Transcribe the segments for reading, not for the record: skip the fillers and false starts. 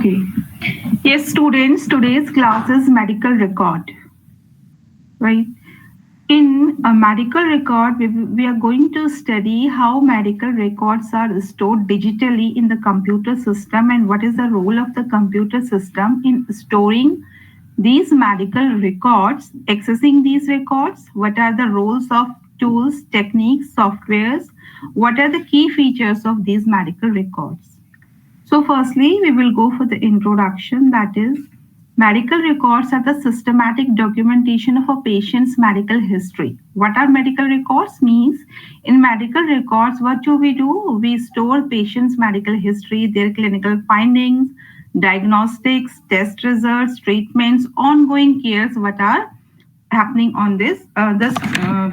Okay. Yes, students, today's class is medical record, right? In a medical record, we are going to study how medical records are stored digitally in the computer system and what is the role of the computer system in storing these medical records, accessing these records, what are the roles of tools, techniques, softwares, what are the key features of these medical records. So firstly, we will go for the introduction, that is, medical records are the systematic documentation of a patient's medical history. What are medical records? Means in medical records, what do? We store patient's medical history, their clinical findings, diagnostics, test results, treatments, ongoing cares, what are happening on this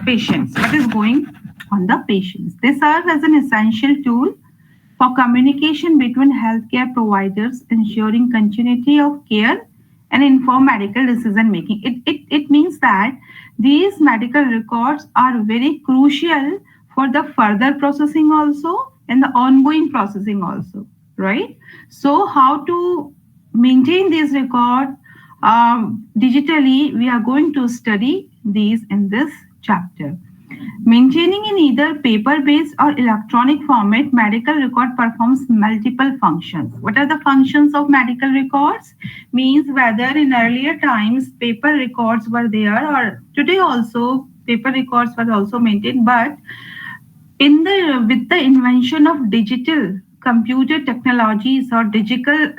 patients, what is going on the patients. They serve as an essential tool for communication between healthcare providers, ensuring continuity of care and informed medical decision making. It means that these medical records are very crucial for the further processing also and the ongoing processing also, right? So how to maintain these records digitally, we are going to study these in this chapter. Maintaining in either paper-based or electronic format, medical record performs multiple functions. What are the functions of medical records? Means whether in earlier times paper records were there or today also paper records were also maintained, but with the invention of digital computer technologies or digital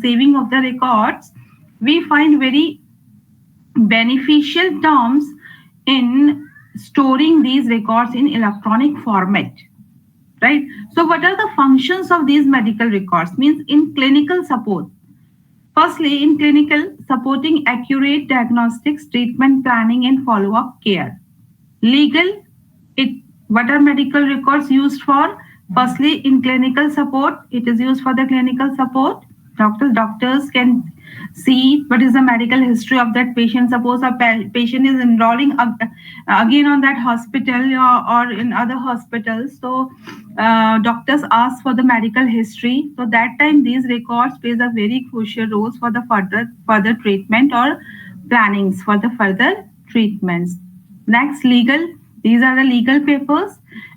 saving of the records, we find very beneficial terms in storing these records in electronic format, right? So what are the functions of these medical records? Means in clinical support, firstly in clinical supporting accurate diagnostics, treatment planning and follow-up care. Legal, what are medical records used for? Firstly in clinical support, it is used for the clinical support. Doctors can see what is the medical history of that patient. Suppose a patient is enrolling again on that hospital or in other hospitals, so doctors ask for the medical history. So that time these records plays a very crucial role for the further treatment or plannings for the further treatments. Next, legal. These are the legal papers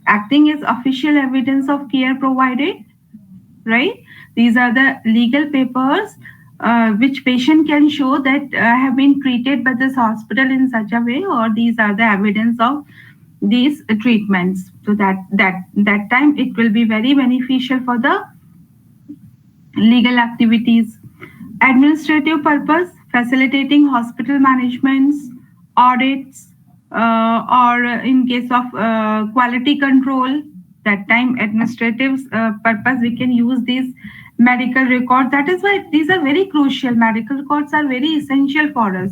acting as official evidence of care provided, right? These are the legal papers which patient can show that have been treated by this hospital in such a way, or these are the evidence of these treatments. So that time it will be very beneficial for the legal activities. Administrative purpose, facilitating hospital managements, audits, or in case of quality control, that time administrative purpose we can use these medical records. That is why these are very crucial. Medical records are very essential for us.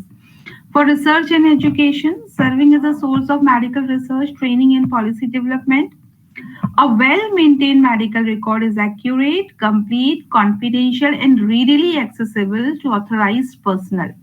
For research and education, serving as a source of medical research, training and policy development. A well-maintained medical record is accurate, complete, confidential and readily accessible to authorized personnel,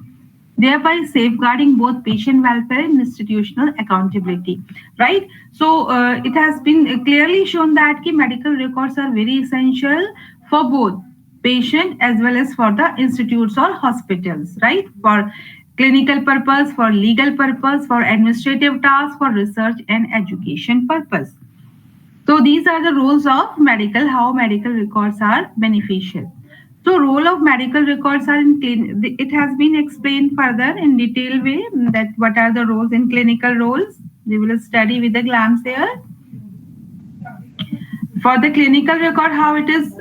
thereby safeguarding both patient welfare and institutional accountability, right? So it has been clearly shown that medical records are very essential for both patient as well as for the institutes or hospitals, right? For clinical purpose, for legal purpose, for administrative tasks, for research and education purpose. So these are the roles of how medical records are beneficial. So role of medical records are it has been explained further in detailed way that what are the roles in clinical roles. We will study with a glance here. For the clinical record, how it is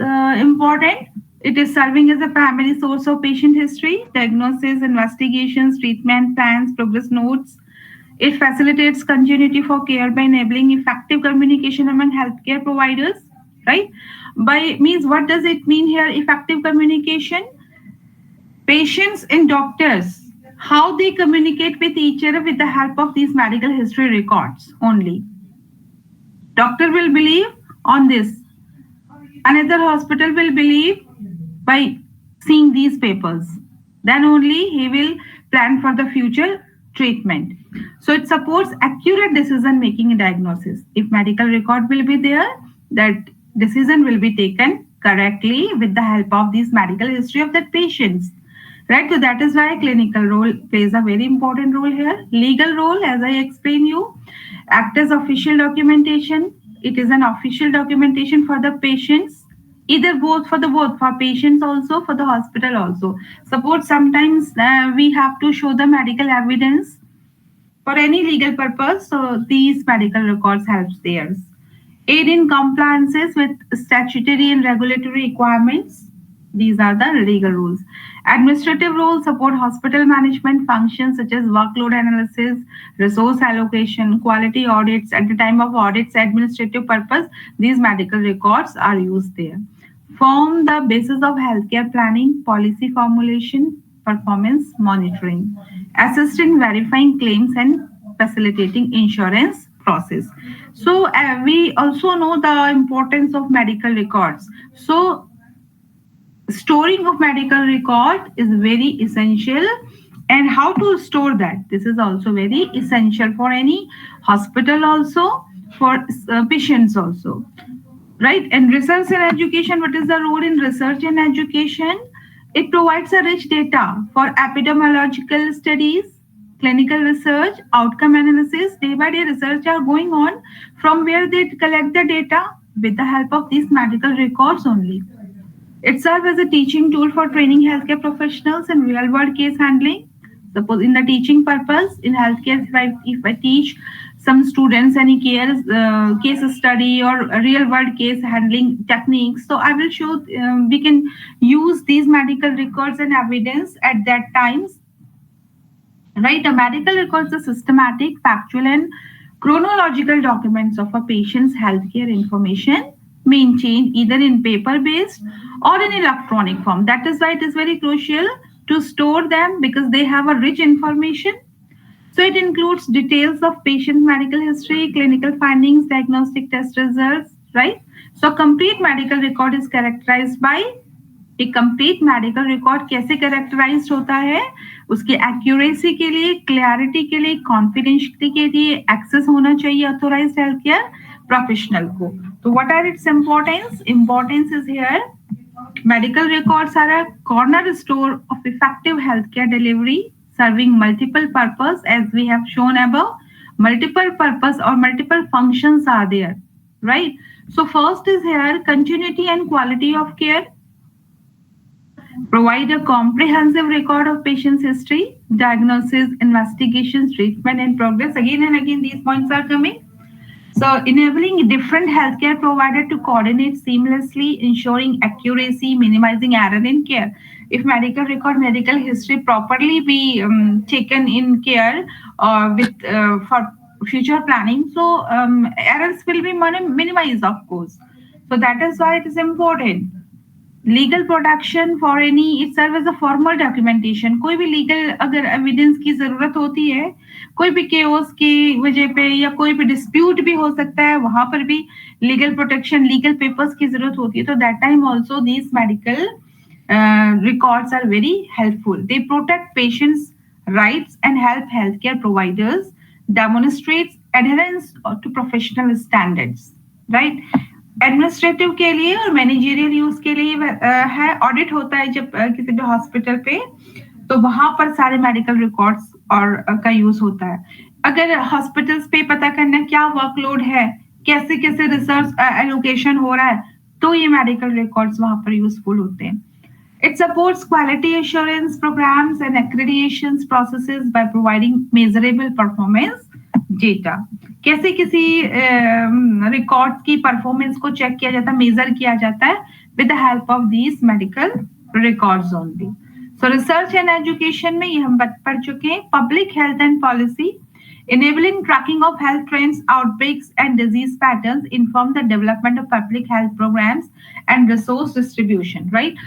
important. It is serving as a primary source of patient history, diagnosis, investigations, treatment plans, progress notes. It facilitates continuity for care by enabling effective communication among healthcare providers, right? By means, what does it mean here? Effective communication. Patients and doctors, how they communicate with each other with the help of these medical history records only. Doctor will believe on this. Another hospital will believe by seeing these papers. Then only he will plan for the future treatment. So it supports accurate decision making and diagnosis. If medical record will be there, that decision will be taken correctly with the help of this medical history of that patients. Right, so that is why clinical role plays a very important role here. Legal role, as I explained you, act as official documentation. It is an official documentation for the patients, either both for patients also, for the hospital also. Suppose sometimes we have to show the medical evidence for any legal purpose, so these medical records helps theirs. Aid in compliances with statutory and regulatory requirements. These are the legal rules. Administrative roles support hospital management functions such as workload analysis, resource allocation, quality audits. At the time of audits, administrative purpose, these medical records are used there. Form the basis of healthcare planning, policy formulation, performance monitoring. Assist in verifying claims and facilitating insurance process. So we also know the importance of medical records. So storing of medical record is very essential, and how to store that, this is also very essential for any hospital, also for patients also, right? And research and education, what is the role in research and education? It provides a rich data for epidemiological studies, clinical research, outcome analysis. Day by day research are going on, from where they collect the data with the help of these medical records only. It serves as a teaching tool for training healthcare professionals in real world case handling. Suppose in the teaching purpose in healthcare, if I teach some students any case study or real world case handling techniques, so I will show we can use these medical records and evidence at that times. Right, a medical records are systematic, factual, and chronological documents of a patient's healthcare information, maintained either in paper-based or in electronic form. That is why it is very crucial to store them, because they have a rich information. So it includes details of patient medical history, clinical findings, diagnostic test results, right? So complete medical record is characterized by, एक complete medical record कैसे characterise होता है, उसके accuracy के लिए, clarity के लिए, confidentiality के लिए एक्सेस होना चाहिए ऑथोराइज्ड हेल्थ केयर प्रोफेशनल को. तो what are its importance? Importance is here, medical records are a cornerstone of effective healthcare delivery, serving multiple purpose, as we have shown above. Multiple purpose or multiple functions are there, right? So first is here continuity and quality of care. Provide a comprehensive record of patient's history, diagnosis, investigations, treatment, and progress. Again and again, these points are coming. So enabling different healthcare providers to coordinate seamlessly, ensuring accuracy, minimizing error in care. If medical record, medical history properly be taken in care with for future planning, so errors will be minimized, of course. So that is why it is important. Legal protection for any, it serve as a formal documentation. कोई भी legal अगर evidence की जरूरत होती है, कोई भी chaos की वजह पे या कोई भी डिस्प्यूट भी हो सकता है, वहां पर भी लीगल प्रोटेक्शन, लीगल पेपर्स की जरूरत होती है. तो that time also these medical records are very helpful. They protect patients' rights and help healthcare providers, demonstrates adherence to professional standards, right? Administrative के लिए और मैनेजरियल यूज के लिए है. ऑडिट होता है जब किसी भी हॉस्पिटल पे, तो वहां पर सारे मेडिकल रिकॉर्ड्स और का यूज होता है. अगर हॉस्पिटल्स पे पता करना क्या वर्कलोड है, कैसे कैसे रिसर्च एलोकेशन हो रहा है, तो ये मेडिकल रिकॉर्ड्स वहां पर यूजफुल होते हैं. It supports quality assurance programs and accreditation processes by providing measurable performance data. कैसे किसी रिकॉर्ड की परफॉर्मेंस को चेक किया जाता है, मेजर किया जाता है with the help of these medical records only. So research and education में ये हम पढ़ चुके हैं. Public health and policy, enabling tracking of health trends, outbreaks, and disease patterns, inform the development of public health programs and resource distribution, right?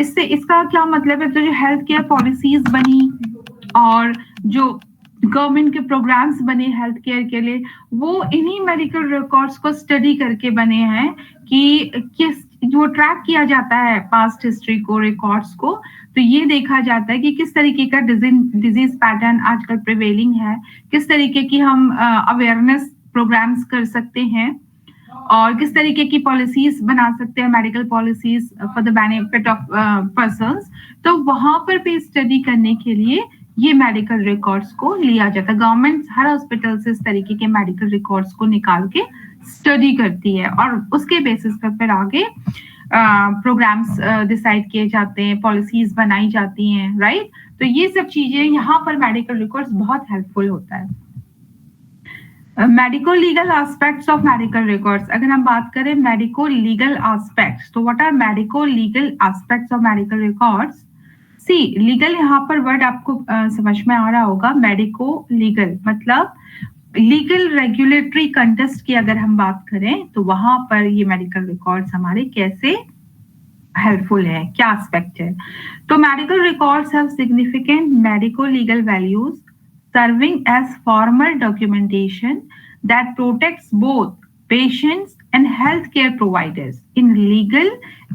इससे इसका क्या मतलब है? तो जो हेल्थ केयर पॉलिसीज बनी और जो गवर्नमेंट के प्रोग्राम्स बने हेल्थ केयर के लिए, वो इन्हीं मेडिकल रिकॉर्ड्स को स्टडी करके बने हैं कि किस जो ट्रैक किया जाता है पास्ट हिस्ट्री को, रिकॉर्ड्स को, तो ये देखा जाता है कि किस तरीके का डिजीज पैटर्न आजकल प्रिवेलिंग है, किस तरीके की हम अवेयरनेस प्रोग्राम्स कर सकते हैं. और किस तरीके की पॉलिसीज बना सकते हैं, medical policies for the benefit of persons, तो वहां पर भी स्टडी करने के लिए ये मेडिकल रिकॉर्ड्स को लिया जाता है। गवर्नमेंट हर हॉस्पिटल से इस तरीके के मेडिकल रिकॉर्ड्स को निकाल के स्टडी करती है और उसके बेसिस पर फिर आगे प्रोग्राम्स डिसाइड किए जाते हैं, पॉलिसीज बनाई जाती हैं, राइट। तो ये सब चीजें यहाँ पर मेडिकल रिकॉर्ड्स बहुत हेल्पफुल होता है। Medico legal aspects of medical records, अगर हम बात करें मेडिको लीगल एस्पेक्ट्स, तो what are medico legal aspects of medical records? See legal, यहाँ पर वर्ड आपको समझ में आ रहा होगा। मेडिको लीगल मतलब लीगल रेगुलेटरी कंटेस्ट की अगर हम बात करें तो वहां पर ये मेडिकल रिकॉर्ड्स हमारे कैसे हेल्पफुल है, क्या एस्पेक्ट है। तो medical records have significant medico legal values serving as formal documentation that protects both patients and healthcare providers in legal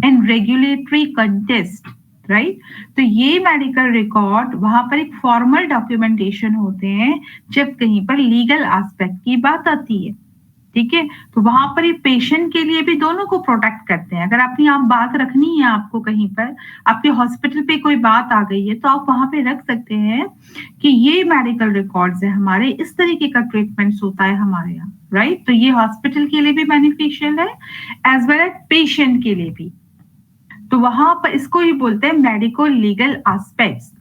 and regulatory contest, right? तो ये मेडिकल रिकॉर्ड वहां पर एक फॉर्मल डॉक्यूमेंटेशन होते हैं जब कहीं पर लीगल एस्पेक्ट की बात आती है, ठीक है। तो वहां पर ये पेशेंट के लिए भी दोनों को प्रोटेक्ट करते हैं। अगर अपनी आप बात रखनी है, आपको कहीं पर आपके हॉस्पिटल पे कोई बात आ गई है, तो आप वहां पे रख सकते हैं कि ये मेडिकल रिकॉर्ड्स है हमारे, इस तरीके का ट्रीटमेंट होता है हमारे यहाँ, राइट। तो ये हॉस्पिटल के लिए भी बेनिफिशियल है एज वेल एज पेशेंट के लिए भी। तो वहां पर इसको ही बोलते हैं medico legal aspects.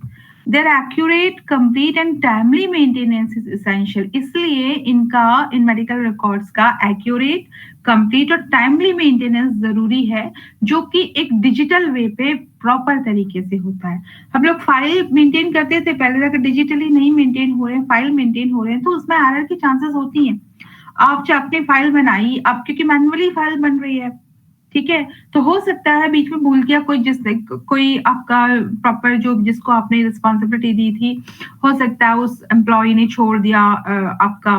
Their accurate, complete and timely maintenance is essential. इसलिए इन मेडिकल रिकॉर्ड्स का accurate, complete और timely maintenance जरूरी है, जो कि एक डिजिटल वे पे प्रॉपर तरीके से होता है। हम लोग फाइल मेंटेन करते थे पहले, अगर डिजिटली नहीं मेंटेन हो रहे हैं, फाइल मेंटेन हो रहे हैं, तो उसमें एरर की चांसेस होती हैं। आप आपने फाइल बनाई, अब क्योंकि मैनुअली फाइल बन रही है, ठीक है, तो हो सकता है बीच में भूल गया कोई आपका प्रॉपर जो जिसको आपने रिस्पॉन्सिबिलिटी दी थी, हो सकता है उस एम्प्लॉय ने छोड़ दिया आपका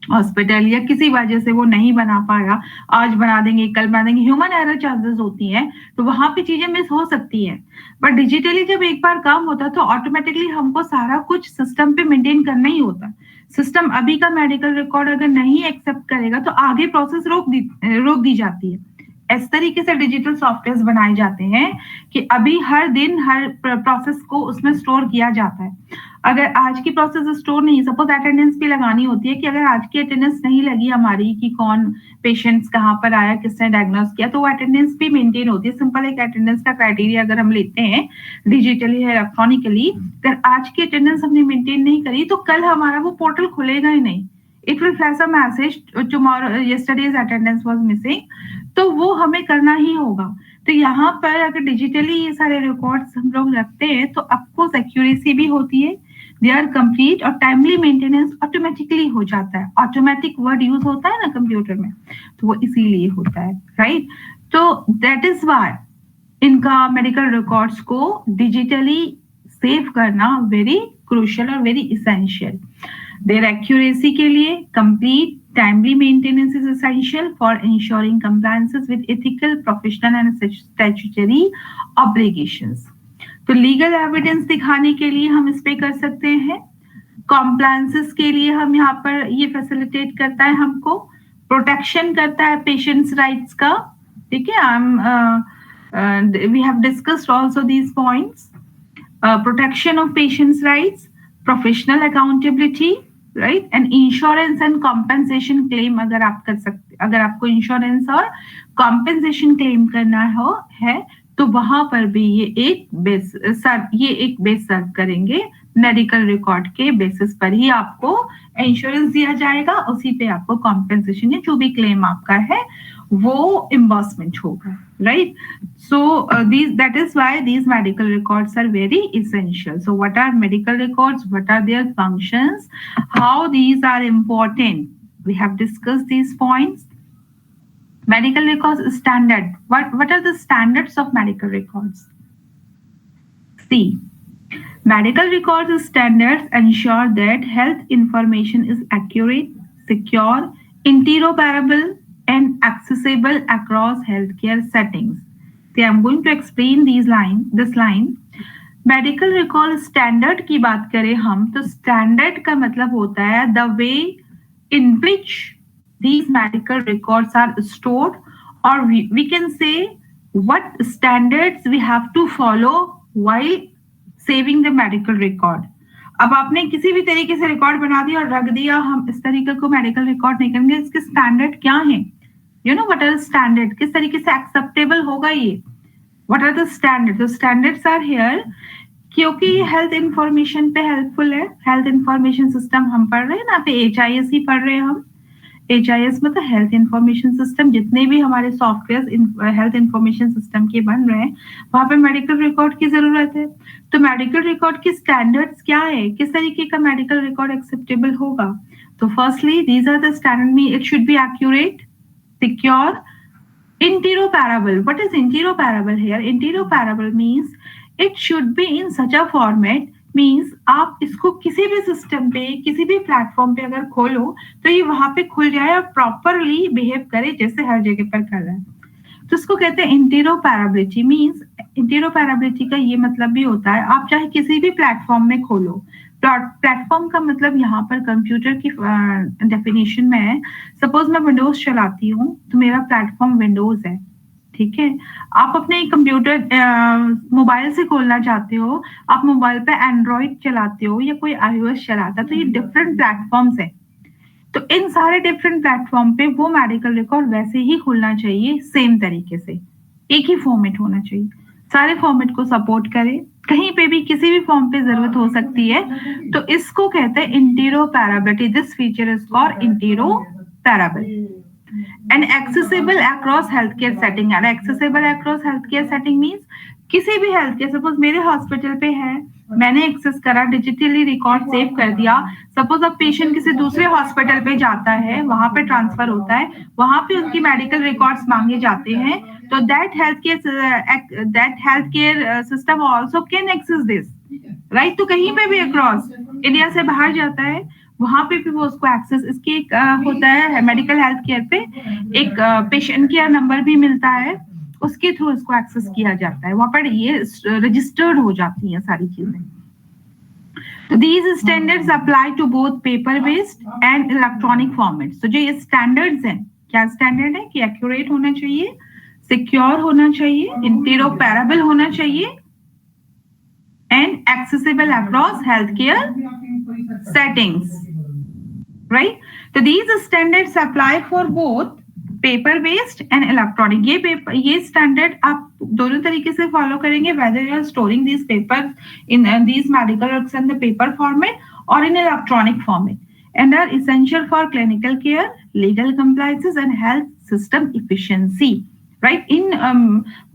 हॉस्पिटल, या किसी वजह से वो नहीं बना पाया, आज बना देंगे कल बना देंगे, ह्यूमन एरर चांसेस होती हैं, तो वहां पे चीजें मिस हो सकती है। बट डिजिटली जब एक बार काम होता है तो ऑटोमेटिकली हमको सारा कुछ सिस्टम पे मेंटेन करना ही होता है। सिस्टम अभी का मेडिकल रिकॉर्ड अगर नहीं एक्सेप्ट करेगा तो आगे प्रोसेस रोक दी जाती है। इस तरीके से डिजिटल सॉफ्टवेयर बनाए जाते हैं कि अभी हर दिन हर प्रोसेस को उसमें स्टोर किया जाता है। अगर आज की प्रोसेस स्टोर नहीं, सपोज अटेंडेंस भी लगानी होती है कि अगर आज की अटेंडेंस नहीं लगी हमारी कि कौन पेशेंट्स कहाँ पर आया, किसने डायग्नोस किया, तो वो अटेंडेंस भी मेंटेन होती है। सिंपल एक अटेंडेंस का क्राइटेरिया अगर हम लेते हैं डिजिटली या इलेक्ट्रॉनिकली, अगर आज की अटेंडेंस हमने मेंटेन नहीं करी तो कल हमारा वो पोर्टल खुलेगा ही नहीं। It will flash a message tomorrow yesterday's attendance was missing, तो वो हमें करना ही होगा। तो यहाँ पर अगर डिजिटली ये सारे रिकॉर्ड्स हम लोग रखते हैं तो आपको एक्यूरेसी भी होती है, दे आर कंप्लीट और टाइमली मेंटेनेंस ऑटोमेटिकली हो जाता है। ऑटोमेटिक वर्ड यूज होता है ना कंप्यूटर में, तो वो इसीलिए होता है, राइट। तो दैट इज व्हाई इनका मेडिकल रिकॉर्ड्स को डिजिटली सेव करना वेरी क्रूशियल और वेरी इसेंशियल। देयर एक्यूरेसी के लिए complete timely maintenance is essential for ensuring compliances with ethical, professional and statutory obligations. तो लीगल एविडेंस दिखाने के लिए हम इस पे कर सकते हैं, कॉम्प्लायंसेस के लिए हम यहाँ पर ये फैसिलिटेट करता है, हमको प्रोटेक्शन करता है पेशेंट्स राइट्स का, ठीक है। We have discussed also these points, protection of patients rights, professional accountability, right, and insurance and compensation claim. अगर आप कर सकते, अगर आपको इंश्योरेंस और कॉम्पेंसेशन क्लेम करना है तो वहां पर भी ये एक बेस सर्व करेंगे। मेडिकल रिकॉर्ड के बेसिस पर ही आपको इंश्योरेंस दिया जाएगा, उसी पे आपको कॉम्पेंसेशन या जो भी क्लेम आपका है वो इम्बर्समेंट होगा, right? So that is why these medical records are very essential. So what are medical records? What are their functions? How these are important? We have discussed these points. Medical records standard. What are the standards of medical records? See, medical records standards ensure that health information is accurate, secure, interoperable, and accessible across healthcare settings. So I'm going to explain this line. Medical record standard की बात करें हम, तो standard का मतलब होता है the way in which these medical records are stored, or we can say what standards we have to follow while saving the medical record. अब आपने किसी भी तरीके से रिकॉर्ड बना दिया और रख दिया, हम इस तरीके को मेडिकल रिकॉर्ड नहीं करेंगे, इसके स्टैंडर्ड क्या है, you know what are standard, किस तरीके से एक्सेप्टेबल होगा ये, व्हाट आर द स्टैंडर्ड, तो स्टैंडर्ड्स आर हियर, क्योंकि ये हेल्थ इंफॉर्मेशन पे हेल्पफुल है। हेल्थ इंफॉर्मेशन सिस्टम हम पढ़ रहे हैं ना, पे HIS ही पढ़ रहे हैं हम। HIS मतलब हेल्थ इंफॉर्मेशन सिस्टम, जितने भी हमारे सॉफ्टवेयर हेल्थ इंफॉर्मेशन सिस्टम के बन रहे हैं वहां पे मेडिकल रिकॉर्ड की जरूरत है। तो मेडिकल रिकॉर्ड की स्टैंडर्ड्स क्या है, किस तरीके का मेडिकल रिकॉर्ड एक्सेप्टेबल होगा? तो firstly these are the standard, me it should be accurate, secure, interoperable. What is interoperable here? Interoperable means it should be in such a format, means आप इसको किसी भी सिस्टम पे, किसी भी प्लेटफॉर्म पे अगर खोलो तो ये वहां पे खुल जाए और प्रॉपरली बिहेव करे जैसे हर जगह पर कर रहा है। तो इसको कहते हैं इंटेरोपैरेबिलिटी। मींस इंटेरोपैरेबिलिटी का ये मतलब भी होता है आप चाहे किसी भी प्लेटफॉर्म में खोलो, प्लेटफॉर्म का मतलब यहाँ पर कंप्यूटर की डेफिनेशन में है, सपोज मैं विंडोज चलाती हूँ तो मेरा प्लेटफॉर्म विंडोज है, ठीक है। आप अपने कंप्यूटर मोबाइल से खोलना चाहते हो, आप मोबाइल पे एंड्रॉइड चलाते हो या कोई iOS चलाता है, तो ये डिफरेंट प्लेटफॉर्म्स है। तो इन सारे डिफरेंट प्लेटफॉर्म पे वो मेडिकल रिकॉर्ड वैसे ही खुलना चाहिए, सेम तरीके से, एक ही फॉर्मेट होना चाहिए, सारे फॉर्मेट को सपोर्ट करे, कहीं पे भी किसी भी फॉर्म पे जरूरत हो सकती है। तो इसको कहते हैं interoperability. This feature is called interoperable and accessible across health care setting. And accessible across health care setting means किसी भी हेल्थ केयर, सपोज मेरे हॉस्पिटल पे है, मैंने एक्सेस करा, डिजिटली रिकॉर्ड सेव कर दिया। सपोज अब पेशेंट किसी दूसरे हॉस्पिटल पे जाता है, वहां पे ट्रांसफर होता है, वहां पे उनकी मेडिकल रिकॉर्ड्स मांगे जाते हैं, तो that health care system also can access this, right. तो कहीं पे भी अक्रॉस इंडिया से बाहर जाता है, वहां पे भी वो उसको एक्सेस, इसकी एक होता है मेडिकल हेल्थ केयर पे एक पेशेंट केयर नंबर भी मिलता है, उसके थ्रू इसको एक्सेस किया जाता है, वहां पर ये रजिस्टर्ड हो जाती है सारी चीजें। तो these standards apply to both paper based and electronic formats। तो जो ये स्टैंडर्ड्स हैं, क्या स्टैंडर्ड है कि एक्यूरेट होना चाहिए, सिक्योर होना चाहिए, इंटेरोपैरेबल होना चाहिए and accessible across health care settings, right. तो these standards apply for both paper based and electronic. ये स्टैंडर्ड आप दोनों तरीके से फॉलो करेंगे, whether you are storing these paper in these medical records in the paper format और in electronic format, and are essential for clinical care, legal compliances and health system efficiency, right. इन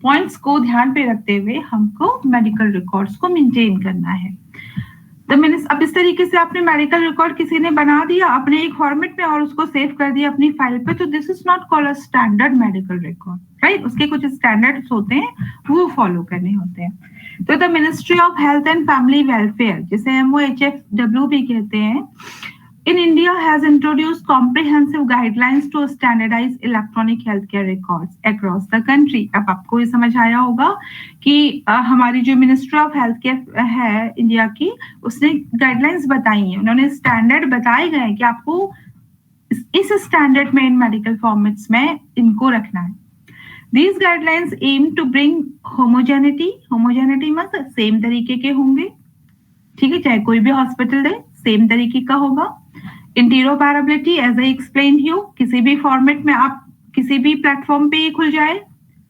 points को ध्यान पे रखते हुए हमको medical records को maintain करना है। तो मैंने अब इस तरीके से आपने मेडिकल रिकॉर्ड किसी ने बना दिया अपने एक फॉर्मेट में और उसको सेव कर दिया अपनी फाइल पे, तो this is not called a standard medical record, right. उसके कुछ स्टैंडर्ड्स होते हैं, वो फॉलो करने होते हैं। तो the ministry of health and family welfare, जिसे MOHFW भी कहते हैं, in India has introduced comprehensive guidelines to standardize electronic healthcare records across the country। अब आपको ये समझ आया होगा कि हमारी जो मिनिस्ट्री ऑफ हेल्थ केयर है इंडिया की, उसने गाइडलाइंस बताई हैं, उन्होंने स्टैंडर्ड बताए गए हैं कि आपको इस स्टैंडर्ड में इन मेडिकल फॉर्मेट्स में इनको रखना है। These guidelines aim to bring homogeneity मतलब सेम तरीके के होंगे, ठीक है, चाहे कोई भी हॉस्पिटल दे सेम तरीके का होगा। इंटेरोपैरेबिलिटी एज आई एक्सप्लेन यू, किसी भी फॉर्मेट में आप किसी भी प्लेटफॉर्म पे ये खुल जाए,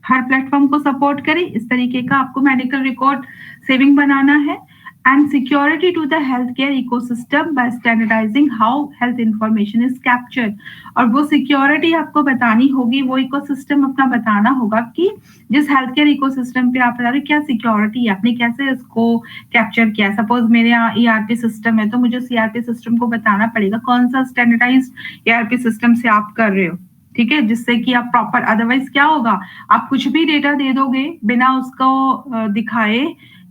हर प्लेटफॉर्म को सपोर्ट करे, इस तरीके का आपको मेडिकल रिकॉर्ड सेविंग बनाना है। And security to the health care ecosystem by standardising how health information is captured, और वो सिक्योरिटी आपको बतानी होगी, वो इकोसिस्टम अपना बताना होगा कि जिस हेल्थ केयर इकोसिस्टम पे आप बता रहे क्या सिक्योरिटी है, आपने कैसे इसको कैप्चर किया। सपोज मेरे यहाँ ERP सिस्टम है, तो मुझे उस ERP सिस्टम को बताना पड़ेगा कौन सा स्टैंडर्डाइज्ड ERP सिस्टम से आप कर रहे हो, ठीक है, जिससे कि आप प्रॉपर, अदरवाइज क्या होगा, आप कुछ भी डेटा दे दोगे बिना उसको दिखाए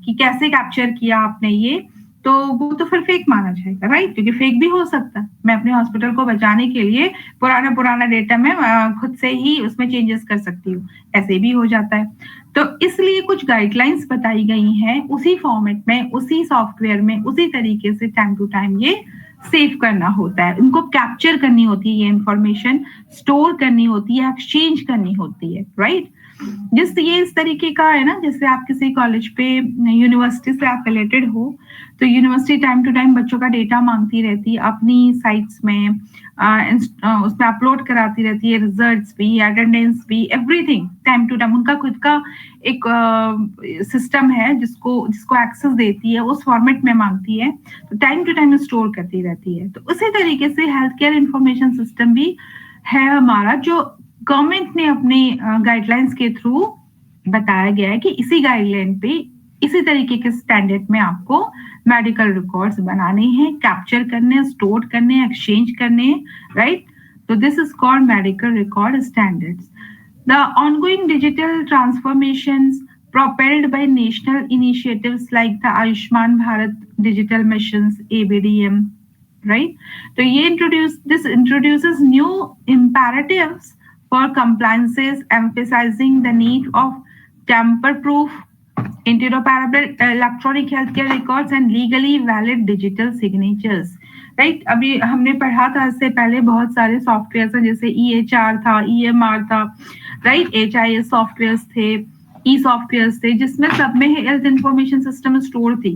कि कैसे कैप्चर किया आपने ये, तो वो तो फिर फेक माना जाएगा, राइट, क्योंकि फेक भी हो सकता है। मैं अपने हॉस्पिटल को बचाने के लिए पुराना डेटा में खुद से ही उसमें चेंजेस कर सकती हूँ, ऐसे भी हो जाता है। तो इसलिए कुछ गाइडलाइंस बताई गई हैं, उसी फॉर्मेट में, उसी सॉफ्टवेयर में, उसी तरीके से टाइम टू टाइम ये सेव करना होता है, उनको कैप्चर करनी होती है, ये इंफॉर्मेशन स्टोर करनी होती है, एक्सचेंज करनी होती है, राइट। जिस ये इस तरीके का है ना, जैसे आप किसी कॉलेज पे यूनिवर्सिटी से एफिलेटेड हो तो यूनिवर्सिटी टाइम टू टाइम बच्चों का डेटा मांगती रहती है अपनी साइट्स में, उसमें अपलोड कराती रहती है, रिजल्ट्स भी, अटेंडेंस भी, एवरीथिंग टाइम टू टाइम। उनका खुद का एक सिस्टम है जिसको एक्सेस देती है, उस फॉर्मेट में मांगती है, तो टाइम टू टाइम स्टोर करती रहती है। तो उसी तरीके से हेल्थ केयर इंफॉर्मेशन सिस्टम भी है हमारा, जो गवर्नमेंट ने अपने गाइडलाइंस के थ्रू बताया गया है कि इसी गाइडलाइन पे इसी तरीके के स्टैंडर्ड में आपको मेडिकल रिकॉर्ड्स बनाने हैं, कैप्चर करने, स्टोर करने, एक्सचेंज करने, राइट। तो this is called medical record standards. The ongoing digital transformations propelled by national initiatives like the Ayushman Bharat Digital Missions, ABDM, right? So this introduces new imperatives for compliances, emphasizing the need of tamper-proof, interoperable electronic healthcare records and legally valid digital signatures. Right, अभी हमने पढ़ा था इससे पहले बहुत सारे software हैं, जैसे EHR था, EMR था, राइट, HIS सॉफ्टवेयर थे, ई सॉफ्टवेयर थे, जिसमें सब में हेल्थ इंफॉर्मेशन सिस्टम स्टोर थी।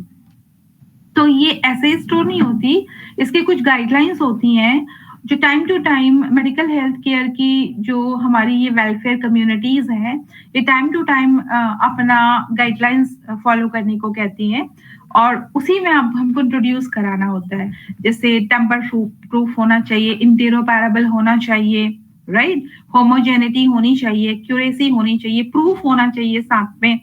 तो ये ऐसे ही स्टोर नहीं होती, इसके कुछ गाइडलाइंस होती हैं जो time to time medical health care की जो हमारी ये वेलफेयर कम्युनिटीज हैं, ये टाइम टू टाइम अपना गाइडलाइंस फॉलो करने को कहती हैं, और उसी में अब हमको इंट्रोड्यूस कराना होता है। जैसे टेम्पर प्रूफ होना चाहिए, इंटेरोपैरेबल होना चाहिए, राइट, होमोजेनिटी होनी चाहिए, एक्यूरेसी होनी चाहिए, प्रूफ होना चाहिए साथ में।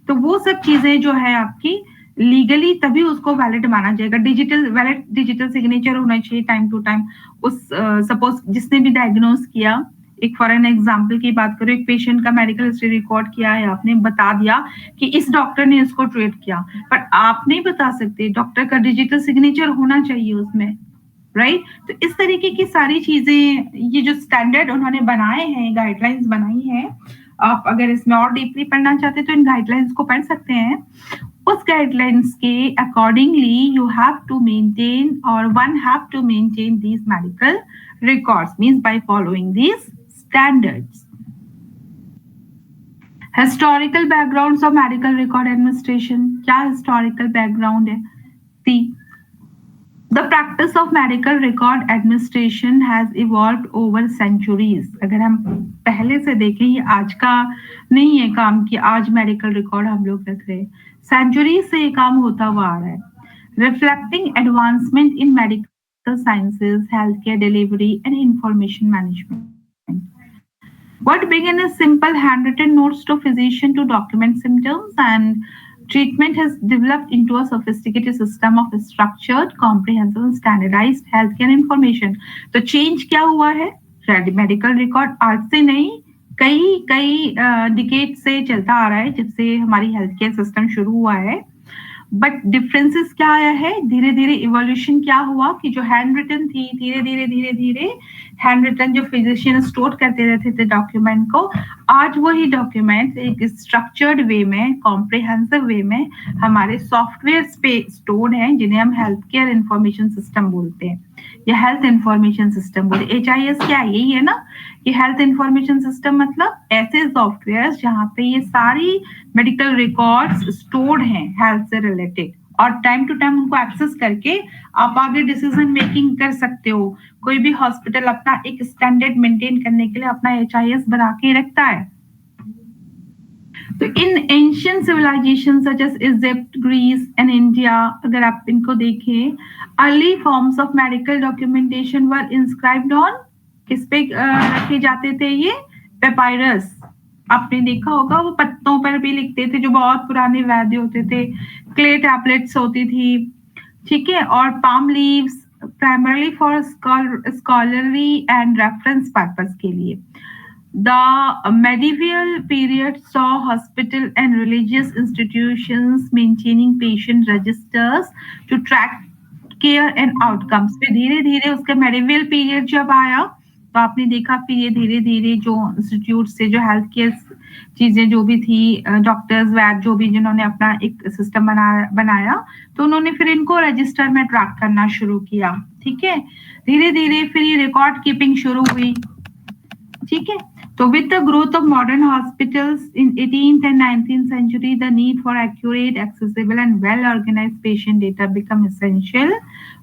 तो वो सब चीजें जो है आपकी लीगली तभी उसको वैलिड माना जाएगा। वैलिड डिजिटल सिग्नेचर होना चाहिए टाइम टू टाइम। उस सपोज जिसने भी डायग्नोज किया, एक फॉर एन एग्जाम्पल की बात करो, एक पेशेंट का मेडिकल हिस्ट्री रिकॉर्ड किया है, आपने बता दिया कि इस डॉक्टर ने इसको ट्रीट किया, पर आप नहीं बता सकते, डॉक्टर का डिजिटल सिग्नेचर होना चाहिए उसमें, राइट। तो इस तरीके की सारी चीजें, ये जो स्टैंडर्ड उन्होंने बनाए हैं, गाइडलाइंस बनाई हैं, आप अगर इसमें और डीपली पढ़ना चाहते तो इन गाइडलाइंस को पढ़ सकते हैं। उस गाइडलाइंस के accordingly you have to maintain और one has to maintain these medical records, means by following these standards. Historical backgrounds of medical record administration. क्या हिस्टोरिकल बैकग्राउंड है? See, The practice of medical record administration has evolved over centuries. अगर हम पहले से देखें, ये आज का नहीं है काम कि आज मेडिकल रिकॉर्ड हम लोग रख रहे हैं, सेंचुरी से ये काम होता हुआ आ रहा है। Reflecting advancement in medical sciences, healthcare delivery and information management. What began as simple handwritten notes to physician to document symptoms and treatment has developed into a sophisticated system of structured, comprehensive, and standardized healthcare information. तो change क्या हुआ है? Medical record आज से नहीं, कई decade से चलता आ रहा है, जब से हमारी हेल्थ केयर सिस्टम शुरू हुआ है। बट डिफरेंसेस क्या आया है? धीरे धीरे इवोल्यूशन क्या हुआ कि जो हैंड रिटन थी, धीरे धीरे हैंड रिटन जो फिजिशियन स्टोर करते रहते थे डॉक्यूमेंट को, आज वही डॉक्यूमेंट एक स्ट्रक्चर्ड वे में, कॉम्प्रिहेंसिव वे में हमारे सॉफ्टवेयर पे स्टोर्ड हैं, जिन्हें हम हेल्थ केयर इंफॉर्मेशन सिस्टम बोलते हैं या हेल्थ इंफॉर्मेशन सिस्टम बोलते हैं। HIS क्या यही है ना, कि हेल्थ इंफॉर्मेशन सिस्टम मतलब ऐसे सॉफ्टवेयर जहाँ पे ये सारी मेडिकल रिकॉर्ड्स स्टोर्ड हैं हेल्थ से रिलेटेड, और टाइम टू टाइम उनको एक्सेस करके आप आगे डिसीजन मेकिंग कर सकते हो। कोई भी हॉस्पिटल अपना एक स्टैंडर्ड मेंटेन करने के लिए अपना HIS बना के रखता है। तो in ancient civilisation such as Egypt, Greece and India, अगर आप इनको देखें, early forms of medical documentation were inscribed on, किस पे रखे जाते थे ये? पेपायरस। आपने देखा होगा, वो पत्तों पर भी लिखते थे, जो बहुत पुराने वैद्य होते थे। क्ले टैबलेट्स होती थी, ठीक है, और palm leaves, primarily for scholarly and reference purpose के लिए। The medieval period saw hospital and religious institutions maintaining patient registers to track care and outcomes. फिर धीरे धीरे उसका medieval period जब आया, तो आपने देखा फिर ये धीरे धीरे जो इंस्टीट्यूट से जो हेल्थ केयर चीजें जो भी थी, डॉक्टर्स, वैद, जो भी जिन्होंने अपना एक सिस्टम बनाया, तो उन्होंने फिर इनको रजिस्टर में ट्रैक करना शुरू किया। ठीक है, धीरे धीरे फिर ये रिकॉर्ड कीपिंग शुरू हुई, ठीक है। तो with the growth of modern hospitals in 18th and 19th century, the need for accurate, accessible and well-organized patient data become essential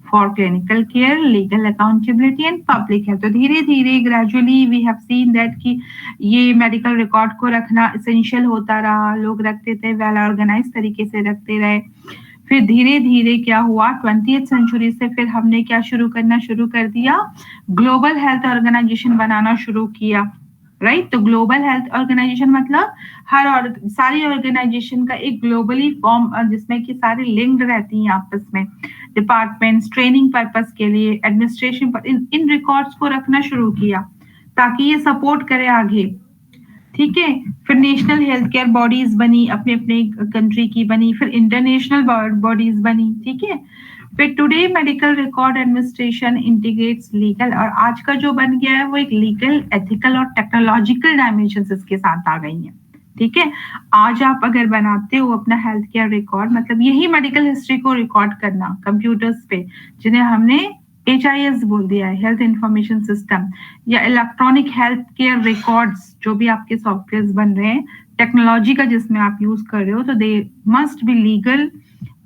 for clinical care, legal accountability and public health. तो धीरे धीरे gradually we have seen that कि ये medical record को रखना essential होता रहा, लोग रखते थे, well organized तरीके से रखते रहे। फिर धीरे धीरे क्या हुआ, 20th सेंचुरी से फिर हमने क्या शुरू कर दिया, ग्लोबल हेल्थ ऑर्गेनाइजेशन बनाना शुरू किया, राइट। तो ग्लोबल हेल्थ ऑर्गेनाइजेशन मतलब हर और सारी ऑर्गेनाइजेशन का एक ग्लोबली फॉर्म, जिसमें कि सारी लिंक्ड रहती हैं आपस में, डिपार्टमेंट्स ट्रेनिंग पर्पस के लिए, एडमिनिस्ट्रेशन पर इन रिकॉर्ड्स को रखना शुरू किया ताकि ये सपोर्ट करे आगे, ठीक है। फिर नेशनल हेल्थ केयर बॉडीज बनी, अपने अपने कंट्री की बनी, फिर इंटरनेशनल बॉडीज बनी, ठीक है। फिर today medical record administration integrates legal, और आज का जो बन गया है वो एक लीगल, एथिकल और टेक्नोलॉजिकल डायमेंशंस इसके साथ आ गई हैं, ठीक है। आज आप अगर बनाते हो अपना हेल्थ केयर रिकॉर्ड, मतलब यही मेडिकल हिस्ट्री को रिकॉर्ड करना कंप्यूटर्स पे, जिन्हें हमने HIS बोल दिया है, हेल्थ इंफॉर्मेशन सिस्टम, या इलेक्ट्रॉनिक हेल्थ केयर रिकॉर्ड्स, जो भी आपके सॉफ्टवेयर बन रहे हैं टेक्नोलॉजी का जिसमें आप यूज कर रहे हो, तो they must be legal,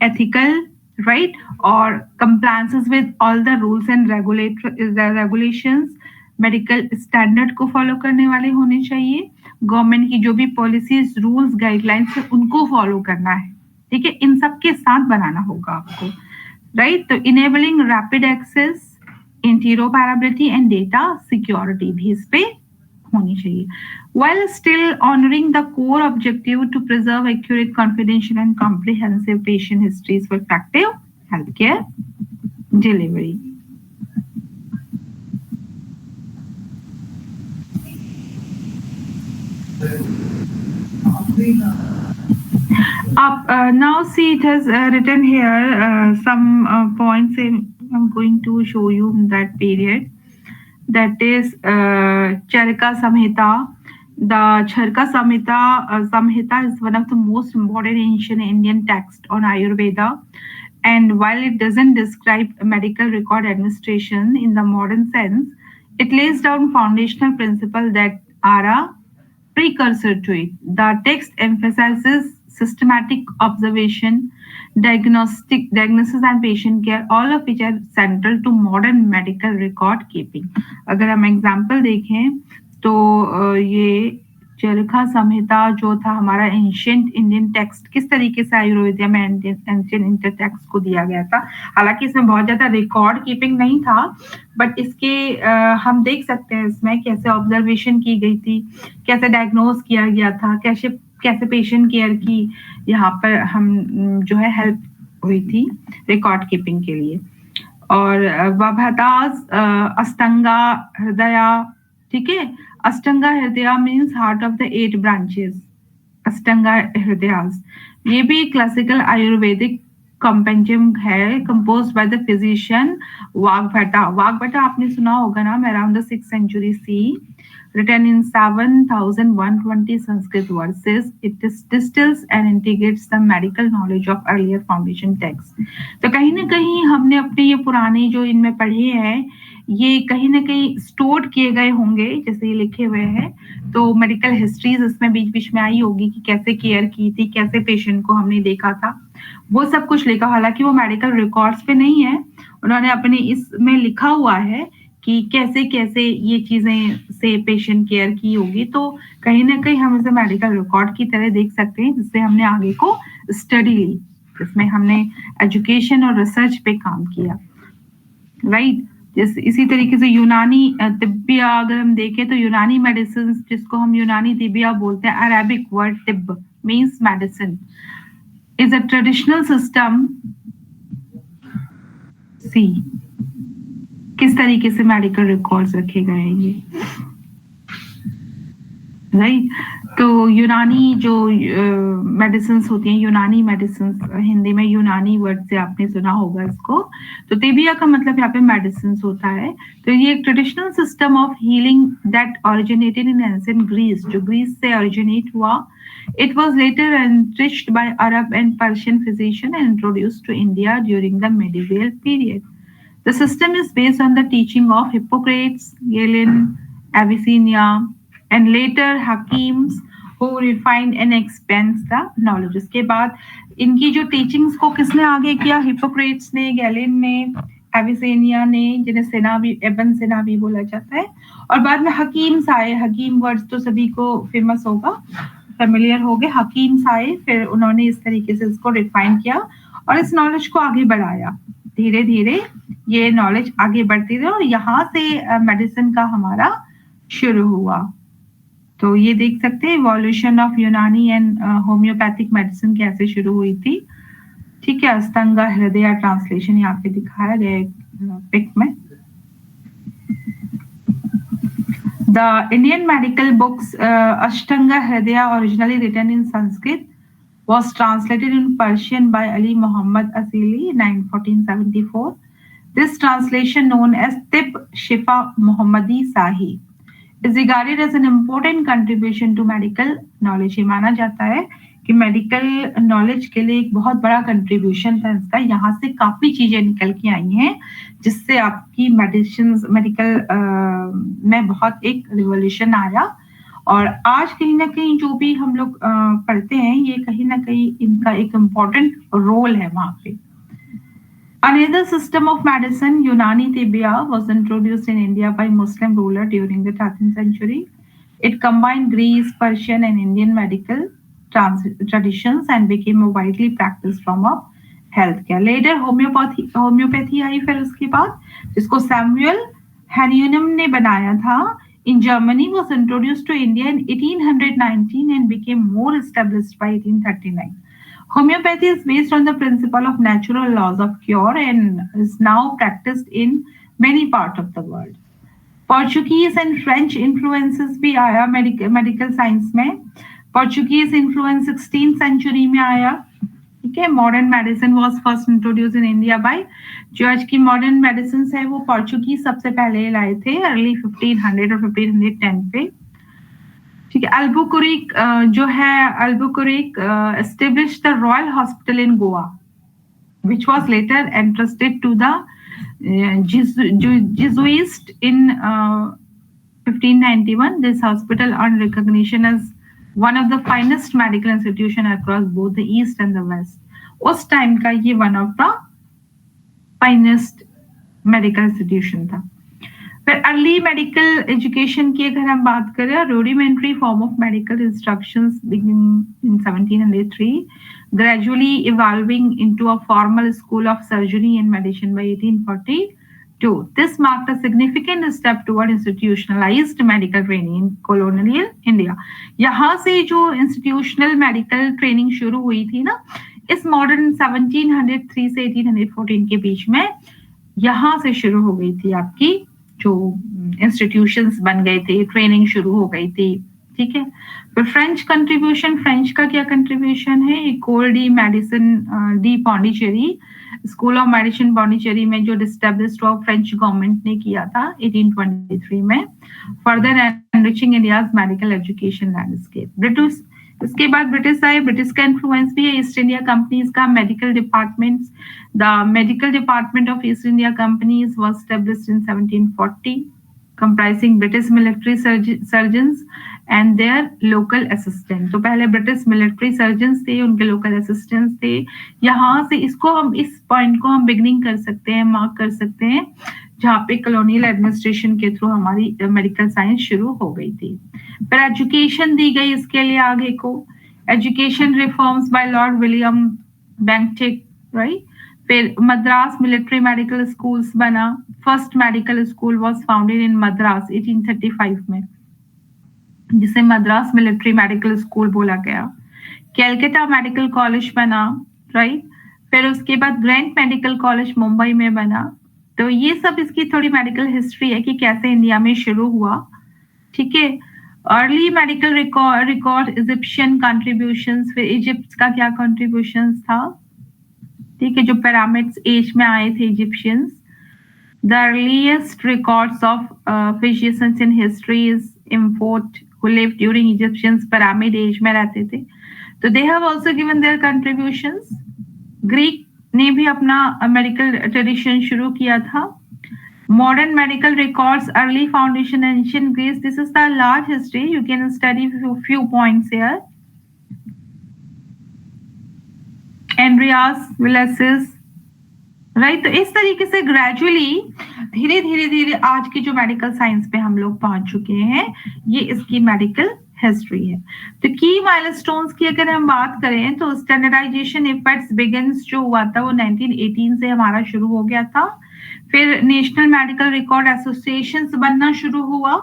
ethical, right, और compliances with all the rules and regulations, medical standard को फॉलो करने वाले होने चाहिए, गवर्नमेंट की जो भी पॉलिसीज, रूल्स, गाइडलाइंस है उनको फॉलो करना है, ठीक है। इन सब के साथ बनाना होगा आपको, राइट। तो enabling rapid access, interoperability and data security भी इस पे होनी चाहिए, while still honoring the core objective to preserve accurate, confidential and comprehensive patient histories for effective healthcare delivery. Now see, it has written here some points. I'm going to show you that period. That is Charaka Samhita. The Charaka Samhita is one of the most important ancient Indian texts on Ayurveda. And while it doesn't describe medical record administration in the modern sense, it lays down foundational principles that are a precursor to it. The text emphasizes systematic observation, diagnosis and patient care, all of which are central to modern medical record keeping. अगर हम example देखें तो ये चरखा संहिता जो था हमारा ancient Indian text, किस तरीके से आयुर्वेदिया में एंशियंट इंडियन टेक्स्ट को दिया गया था। हालांकि इसमें बहुत ज्यादा रिकॉर्ड कीपिंग नहीं था, बट इसके हम देख सकते हैं इसमें कैसे ऑब्जर्वेशन की गई थी, कैसे डायग्नोज किया गया था, कैसे पेशेंट केयर की यहाँ पर हम जो है हेल्प हुई थी रिकॉर्ड कीपिंग के लिए। और वभतास, अष्टंगा हृदया, ठीक है। Ashtanga Hridaya means heart of the 8 branches, Ashtanga Hridayas. ये भी क्लासिकल आयुर्वेदिक कंपेंडियम है, composed by the physician Vagbhata. Vagbhata आपने सुना होगा ना, around the 6th century CE, written in 7120 Sanskrit verses. It distills and integrates the medical knowledge of earlier foundation texts. तो कहीं ना कहीं हमने अपने ये पुराने जो इनमें पढ़े हैं, ये कहीं ना कहीं स्टोर किए गए होंगे, जैसे ये लिखे हुए हैं। तो मेडिकल हिस्ट्रीज इसमें बीच बीच में आई होगी कि कैसे केयर की थी, कैसे पेशेंट को हमने देखा था, वो सब कुछ लिखा। हालांकि वो मेडिकल रिकॉर्ड्स पे नहीं है, उन्होंने अपने इसमें लिखा हुआ है कि कैसे कैसे ये चीजें से पेशेंट केयर की होगी। तो कहीं ना कहीं हम इसे मेडिकल रिकॉर्ड की तरह देख सकते हैं, जिससे हमने आगे को स्टडी ली, जिसमें हमने एजुकेशन और रिसर्च पे काम किया, राइट। इसी तरीके से यूनानी तिब्बिया अगर हम देखें तो यूनानी मेडिसिन, जिसको हम यूनानी तिब्बिया बोलते हैं, अरेबिक वर्ड तिब means medicine, is a traditional system. See किस तरीके से मेडिकल रिकॉर्ड्स रखे गए हैं ये, राइट। तो यूनानी जो मेडिसिन होती हैं, यूनानी मेडिसिन, हिंदी में यूनानी वर्ड से आपने सुना होगा इसको। तो तिबिया का मतलब यहाँ पे मेडिसिन होता है। तो ये एक traditional system of healing that originated in ancient Greece, जो ग्रीस से ओरिजिनेट हुआ। It was later enriched by Arab and Persian physicians and introduced to India during the medieval period. The system is based on the teaching of Hippocrates, Galen, Avicenna, and later Hakims who refined and expands the knowledge. इसके बाद इनकी जो teachings को किसने आगे किया? Hippocrates ने, Galen ने, एविसेनिया ने, जिन्हें सेना भी, एबन सेना भी बोला जाता है, और बाद में हकीम्स आए. हकीम वर्ड्स तो सभी को फेमस होगा, फेमिलियर हो गए. हकीम्स आए, फिर उन्होंने इस तरीके से इसको रिफाइन किया और इस नॉलेज को आगे बढ़ाया. धीरे धीरे ये नॉलेज आगे बढ़ती रही और यहाँ से मेडिसिन का हमारा शुरू हुआ. तो ये देख सकते हैं इवोल्यूशन ऑफ यूनानी एंड होम्योपैथिक मेडिसिन कैसे शुरू हुई थी. ठीक है, अष्टांगा हृदय ट्रांसलेशन यहाँ पे दिखाया गया पिक में. The Indian medical books Ashtanga Hridaya, originally written in Sanskrit, was translated in Persian by Ali Muhammad Asili in 1474. This translation, known as Tib Shifa Muhammadi Sahi, is regarded as an important contribution to medical knowledge. ये माना जाता है कि medical knowledge के लिए एक बहुत बड़ा कंट्रीब्यूशन था इसका. यहाँ से काफी चीजें निकल के आई हैं जिससे आपकी मेडिकल में बहुत एक रिवोल्यूशन आया. और आज कहीं ना कहीं जो भी हम लोग पढ़ते हैं ये कहीं ना कहीं इनका एक इम्पोर्टेंट रोल है वहां पे. Another system of medicine, Unani Tibia, was introduced in India by Muslim ruler during the 13th century. It combined Greece, Persian, and Indian medical traditions and became a widely practiced form of healthcare. Later, homeopathy आई फिर उसके बाद, जिसको Samuel हैनियनम ने बनाया था in Germany, was introduced to India in 1819 and became more established by 1839. Homeopathy is based on the principle of natural laws of cure and is now practiced in many parts of the world. Portuguese and French influences भी आया medical science में. Portuguese influence 16th century में आया. ठीक है, modern medicine was first introduced in India by, जो आज की modern medicines है वो पोर्चुगीज सबसे पहले लाए थे early 1500 और 1510 पे. ठीक है, अल्बुकुरिक जो है, अल्बुकुरिक established the Royal Hospital in Goa, which was later entrusted to the Jesuits in 1591. This hospital earned recognition as one of the finest medical institutions across both the East and the West. उस time का ये one of the finest medical institution था. फिर early medical education की अगर हम बात करें, rudimentary form of medical instructions beginning in 1703, gradually evolving into a formal school of surgery and medicine by 1842. This marked a significant step toward institutionalized medical training in colonial India. यहाँ से जो institutional medical training शुरू हुई थी ना, इस modern 1703 से 1814 के बीच में यहाँ से शुरू हो गई थी. आपकी जो institutions बन गए थे, ट्रेनिंग शुरू हो गई थी. ठीक है, फिर फ्रेंच कंट्रीब्यूशन. फ्रेंच का क्या कंट्रीब्यूशन है? इकोल D medicine D Pondicherry, school of medicine Pondicherry में जो डिस्टेब्लिश्ड हुआ फ्रेंच गवर्नमेंट ने किया था 1823 में. Further enriching India's medical education landscape. British, इसके बाद ब्रिटिश आए. ब्रिटिश का इन्फ्लुएंस भी है. ईस्ट इंडिया कंपनीज का medical departments, the medical department of east India companies was established in 1740, comprising British military surgeons and their local assistants. तो पहले British military surgeons थे, उनके लोकल असिस्टेंट्स थे. यहाँ से इसको हम, इस पॉइंट को हम बिगनिंग कर सकते हैं, मार्क कर सकते हैं, जहाँ पे कॉलोनियल एडमिनिस्ट्रेशन के थ्रू हमारी मेडिकल साइंस शुरू हो गई थी. फिर एजुकेशन दी गई इसके लिए आगे को. Education reforms by Lord William Bentinck, right. फिर मद्रास मिलिट्री मेडिकल स्कूल्स बना. First medical school was founded in Madras 1835 में, जिसे मद्रास मिलिट्री मेडिकल स्कूल बोला गया. कैलकाटा मेडिकल कॉलेज बना, राइट. फिर उसके बाद ग्रैंड मेडिकल कॉलेज मुंबई में बना. तो ये सब इसकी थोड़ी मेडिकल हिस्ट्री है कि कैसे इंडिया में शुरू हुआ. ठीक है, early medical record Egyptian contributions. फिर इजिप्ट का क्या कंट्रीब्यूशंस था? ठीक है, जो पिरामिड्स एज में आए थे Egyptians. The earliest records of physicians in history is Imhotep, who lived during Egyptians pyramid age में रहते थे. So they have also given their contributions. Greek ने भी अपना मेडिकल ट्रेडिशन शुरू किया था. Modern medical records, early foundation, ancient Greece. This is the large history. You can study few points here. Andreas Villassis, right. तो इस तरीके से ग्रेजुअली धीरे आज की जो मेडिकल साइंस पे हम लोग पहुंच चुके हैं, ये इसकी मेडिकल हिस्ट्री है. तो की माइलस्टोन्स की अगर हम बात करें तो स्टैंडर्डाइजेशन इफेक्ट्स बिगिंस जो हुआ था वो 1918 से हमारा शुरू हो गया था. फिर नेशनल मेडिकल रिकॉर्ड एसोसिएशन बनना शुरू हुआ.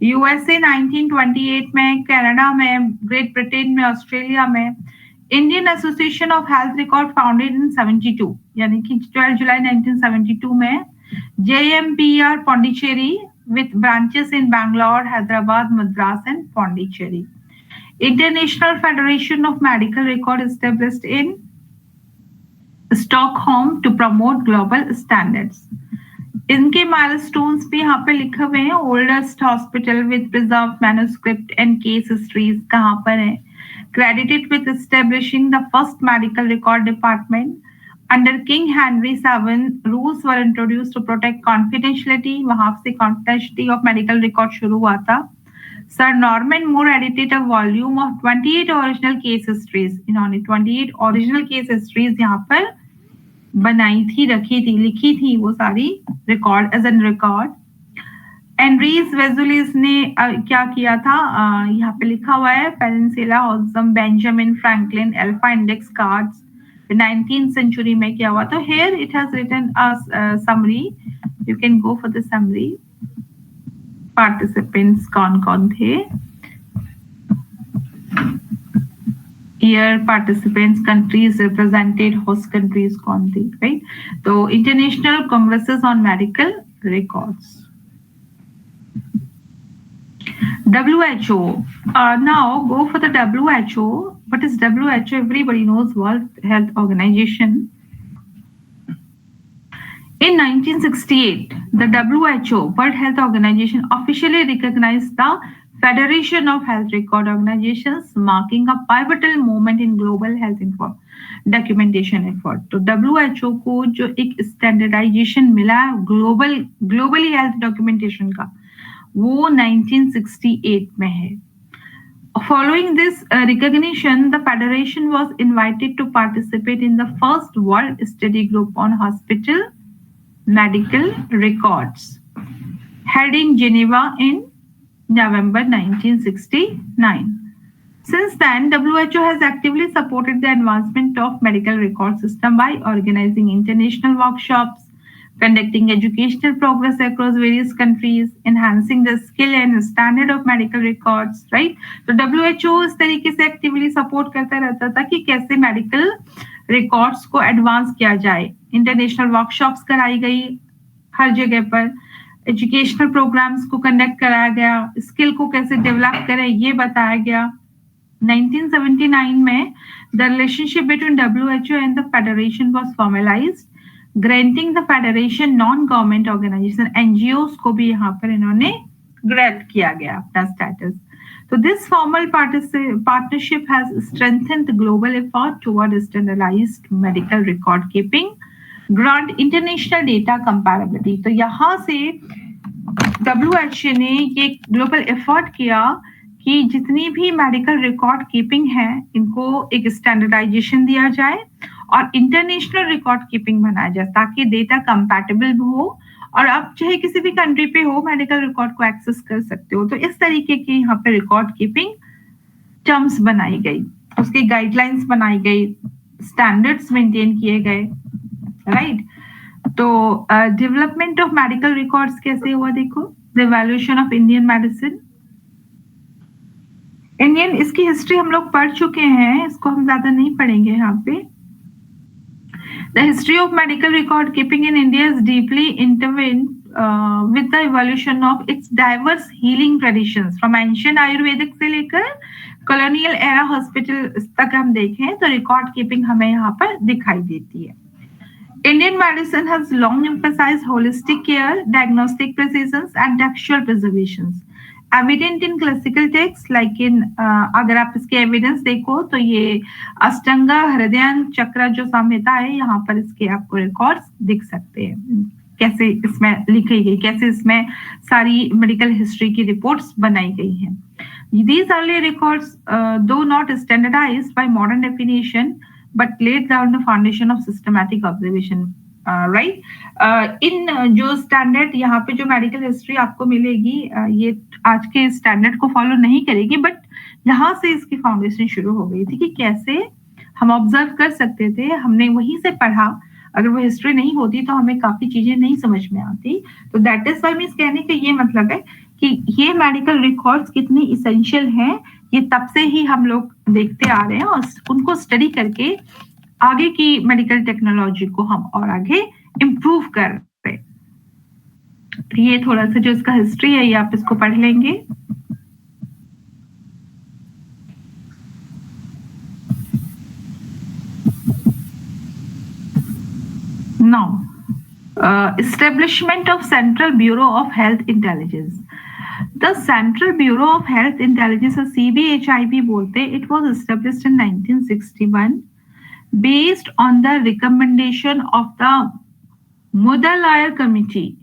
यूएसए 1928 में, कनाडा में, ग्रेट ब्रिटेन में, ऑस्ट्रेलिया में. Indian association of health record founded in 72 यानी कि 12 जुलाई 1972 में. JMPR Pondicherry with branches in Bangalore, Hyderabad, Madras and Pondicherry. International Federation of Medical Record established in Stockholm to promote global standards. इनके milestones भी यहाँ पे लिखे हुए हैं. Oldest hospital with preserve manuscript and case histories कहाँ पर है. Credited with establishing the first medical record department. Under King Henry VII, rules were introduced to protect confidentiality. वहां से confidentiality of medical record शुरू हुआ था. Sir Norman Moore edited a volume of 28 original case histories. इन्होंने 28 original case histories यहाँ पर बनाई थी, रखी थी, लिखी थी वो सारी record as an record. Andreas Vesalius ने क्या किया था, यहाँ पे लिखा हुआ है. पेनिनसुला हॉल्सम, Benjamin Franklin, alpha index cards 19th century में क्या हुआ. तो here it has written a summary. You can go for the summary. Participants कौन थे. Here participants, countries represented, host countries कौन थे, right? तो international congresses on medical records. WHO. Now go for the WHO. What is WHO? Everybody knows, World Health Organization. In 1968, the WHO, World Health Organization, officially recognized the Federation of Health Record Organizations, marking a pivotal moment in global health documentation effort. तो WHO को जो एक standardisation मिला globally health documentation का, वो 1968 में है. Following this recognition, the federation was invited to participate in the first World Study Group on Hospital Medical Records, held in Geneva in November 1969. Since then, WHO has actively supported the advancement of medical record system by organizing international workshops, conducting educational progress across various countries, enhancing the skill and standard of medical records, right? तो WHO इस तरीके से actively support करता रहता था कि कैसे medical records को एडवांस किया जाए. इंटरनेशनल वर्कशॉप्स कराई गई हर जगह पर, एजुकेशनल प्रोग्राम्स को कंडक्ट कराया गया, स्किल को कैसे डेवलप करें ये बताया गया. 1979 में the relationship between WHO and the federation was formalized, granting the federation non-government organization NGOs को भी यहाँ पर इन्होंने grant किया गया अपना status. So this formal partnership has strengthened the global effort toward standardized medical record keeping, grant international data comparability. तो यहाँ से WHO ने ये global effort किया कि जितनी भी मेडिकल रिकॉर्ड कीपिंग है इनको एक स्टैंडर्डाइजेशन दिया जाए और इंटरनेशनल रिकॉर्ड कीपिंग बनाया जाए ताकि डेटा कंपैटिबल हो और आप चाहे किसी भी कंट्री पे हो मेडिकल रिकॉर्ड को एक्सेस कर सकते हो. तो इस तरीके की यहाँ पे रिकॉर्ड कीपिंग टर्म्स बनाई गई, उसकी गाइडलाइंस बनाई गई, स्टैंडर्ड्स मेंटेन किए गए, राइट. तो डेवलपमेंट ऑफ मेडिकल रिकॉर्ड्स कैसे हुआ देखो. The evaluation of Indian medicine. Indian इसकी हिस्ट्री हम लोग पढ़ चुके हैं, इसको हम ज्यादा नहीं पढ़ेंगे यहाँ पे. The history of medical record keeping in India is deeply intertwined with the evolution of its diverse healing traditions. From ancient Ayurvedic से लेकर colonial era hospital तक हम देखें तो record keeping हमें यहाँ पर दिखाई देती है. Indian medicine has long emphasized holistic care, diagnostic precision and textual preservations. Evident in classical text like in, अगर आप इसके एविडेंस देखो तो ये अष्टांगा हृदय चक्र जो संहिता है, यहाँ पर इसके आपको रिकॉर्ड्स दिख सकते हैं, कैसे इसमें लिखी गई, कैसे इसमें सारी मेडिकल हिस्ट्री की रिपोर्ट्स बनाई गई हैं. These early records, though not standardized by modern definition, but laid down the foundation of systematic observation. Right, इन जो स्टैंडर्ड यहाँ पे जो मेडिकल हिस्ट्री आपको मिलेगी, ये आज के स्टैंडर्ड को फॉलो नहीं करेगी, बट यहाँ से इसकी फाउंडेशन शुरू हो गई थी कि कैसे हम ऑब्जर्व कर सकते थे, हमने वहीं से पढ़ा. अगर वो हिस्ट्री नहीं होती तो हमें काफी चीजें नहीं समझ में आती. तो दैट इज वाई मींस कहने का ये मतलब है कि ये मेडिकल रिकॉर्ड्स कितने इसेंशियल हैं, ये तब से ही हम लोग देखते आ रहे हैं और उनको स्टडी करके आगे की मेडिकल टेक्नोलॉजी को हम और आगे इम्प्रूव कर रहे हैं. तो ये थोड़ा सा जो इसका हिस्ट्री है ये आप इसको पढ़ लेंगे. Now, establishment of Central Bureau of Health Intelligence. The Central Bureau of Health Intelligence, CBHI बोलते, it was established in 1961 based on the recommendation of the Mudaliar Committee.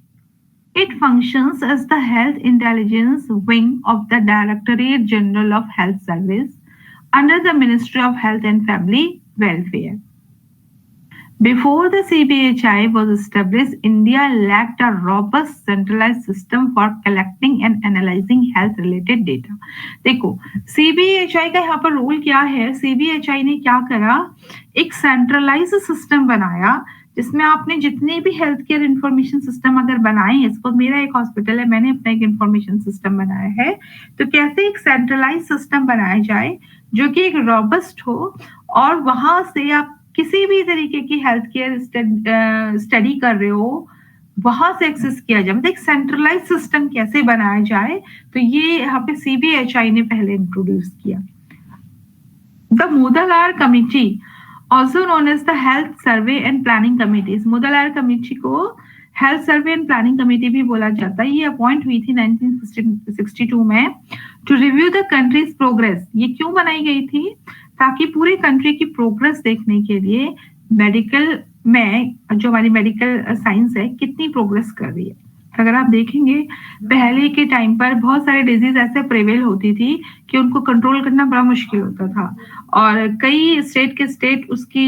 It functions as the health intelligence wing of the Directorate General of Health Service under the Ministry of Health and Family Welfare. Before the CBHI was established, India lacked a robust centralized system for collecting and analyzing health-related data. देखो, CBHI का यहाँ पर role क्या है? CBHI ने क्या करा? एक centralized system बनाया जिसमें आपने जितने भी हेल्थ केयर इंफॉर्मेशन सिस्टम अगर बनाए हैं, इसको मेरा एक हॉस्पिटल है, मैंने अपना एक इंफॉर्मेशन सिस्टम बनाया है, तो कैसे एक सेंट्रलाइज सिस्टम बनाया जाए जो कि एक रॉबस्ट हो और वहां से आप किसी भी तरीके की हेल्थ केयर स्टडी कर रहे हो वहां से एक्सेस किया जाए, मतलब एक सेंट्रलाइज सिस्टम कैसे बनाया जाए. तो ये यहाँ पे CBHI ने पहले इंट्रोड्यूस किया. The Mudaliar committee, also known as the Health Survey and Planning Committees. Mudaliar committee को health survey and planning committee भी बोला जाता है. ये अपॉइंट हुई थी 1962 में to review the country's progress. ये क्यों बनाई गई थी? ताकि पूरे कंट्री की प्रोग्रेस देखने के लिए मेडिकल में जो हमारी मेडिकल साइंस है कितनी प्रोग्रेस कर रही है. अगर आप देखेंगे पहले के टाइम पर बहुत सारे डिजीज ऐसे प्रिवेल होती थी कि उनको कंट्रोल करना बड़ा मुश्किल होता था और कई स्टेट के स्टेट उसकी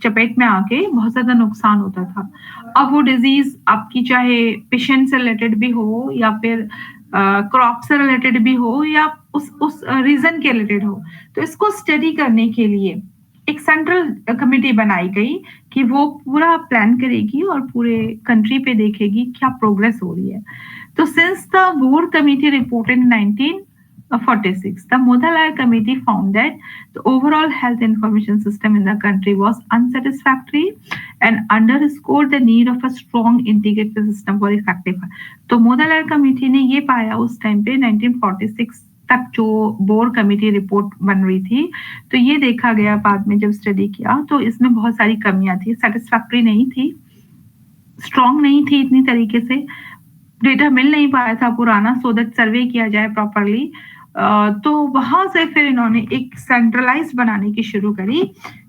चपेट में आके बहुत ज्यादा नुकसान होता था. अब वो डिजीज आपकी चाहे पेशेंट से रिलेटेड भी हो या फिर क्रॉप से रिलेटेड भी हो या उस रीजन के रिलेटेड हो, तो इसको स्टडी करने के लिए एक सेंट्रल कमेटी बनाई गई कि वो पूरा प्लान करेगी और पूरे कंट्री पे देखेगी क्या प्रोग्रेस हो रही है. तो since the board committee reported in 1946, the Mudaliar committee found that the overall health information system in the country was unsatisfactory and underscored the need of a strong integrated system for effective. तो Mudaliar committee ने ये पाया उस time पे 1946 तक जो board committee report बन रही थी, तो ये देखा गया बाद में जब स्टडी किया तो इसमें बहुत सारी कमियां थी, सेटिस्फैक्टरी नहीं थी, स्ट्रॉन्ग नहीं थी, इतनी तरीके से डेटा मिल नहीं पाया था पुराना सो दैट सर्वे किया जाए प्रॉपरली. तो वहां से फिर इन्होंने एक सेंट्रलाइज बनाने की शुरू करी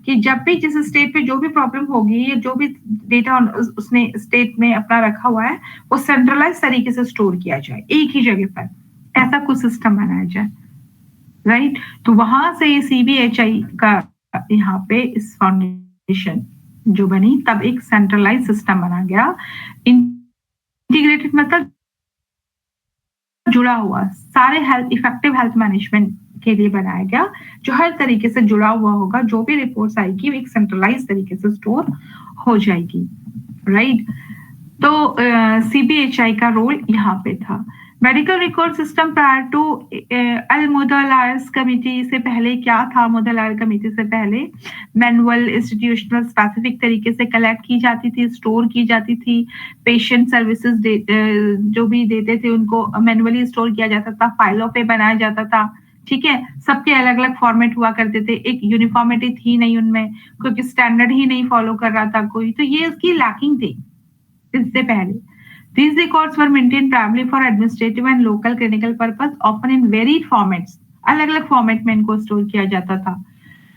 कि जब भी जिस स्टेट पे जो भी प्रॉब्लम होगी या जो भी डेटा उसने स्टेट में अपना रखा हुआ है वो सेंट्रलाइज तरीके से स्टोर किया जाए एक ही जगह पर, ऐसा कुछ सिस्टम बनाया जाए. राइट, तो वहां से ये CBHI का यहाँ पे इस फाउंडेशन जो बनी तब एक सेंट्रलाइज सिस्टम बना गया. इंटीग्रेटेड मतलब जुड़ा हुआ, सारे हेल्थ इफेक्टिव हेल्थ मैनेजमेंट के लिए बनाया गया जो हर तरीके से जुड़ा हुआ होगा. जो भी रिपोर्ट्स आएगी वो एक सेंट्रलाइज तरीके से स्टोर हो जाएगी. राइट, तो CBHI का रोल यहाँ पे था. Medical record system prior to Mudaliar committee से पहले क्या था? Mudaliar कमेटी से पहले मैनुअल इंस्टीट्यूशनल स्पेसिफिक तरीके से कलेक्ट की जाती थी, स्टोर की जाती थी. पेशेंट सर्विसेज जो भी देते थे उनको मैनुअली स्टोर किया जाता था, फाइलों पे बनाया जाता था. ठीक है, सबके अलग अलग फॉर्मेट हुआ करते थे, एक यूनिफॉर्मिटी थी नहीं उनमें क्योंकि स्टैंडर्ड ही नहीं फॉलो कर रहा था कोई, तो ये उसकी लैकिंग थी इससे पहले. These records were maintained primarily for administrative and local clinical purpose, often in varied formats. अलग अलग फॉर्मेट में इनको स्टोर किया जाता था.